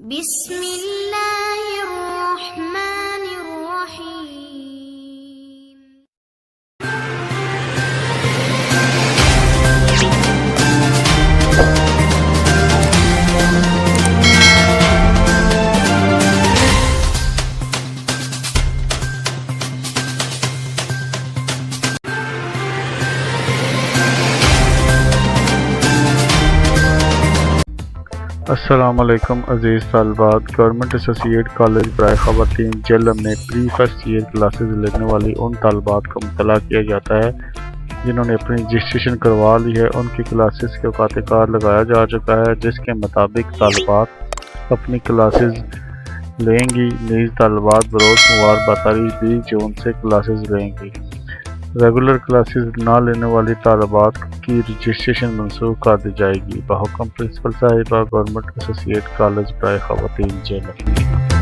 बिस्मिल्लाहिर्रहमानिर्रहीम। अस्सलाम वालेकुम अज़ीज़ तालिबात। गवर्नमेंट एसोसिएट कॉलेज बराए ख़वातीन जहलम में प्री-फर्स्ट ईयर क्लासेस लेने वाली उन तालिबात को मुतला किया जाता है जिन्होंने अपनी रजिस्ट्रेशन करवा ली है। उनकी क्लासेस के औकात कार लगाया जा चुका है, जिसके मुताबिक तालिबात अपनी क्लासेस लेंगी। नीज़ तालिबात बरोज़ सोमवार 20 जून से क्लासेस लेंगी। रेगुलर क्लासेस ना लेने वाली तालिबात की रजिस्ट्रेशन मनसूख कर दी जाएगी। बहुक्म प्रिंसिपल साहिबा, गवर्नमेंट एसोसिएट कॉलेज बराए ख़वातीन जहलम।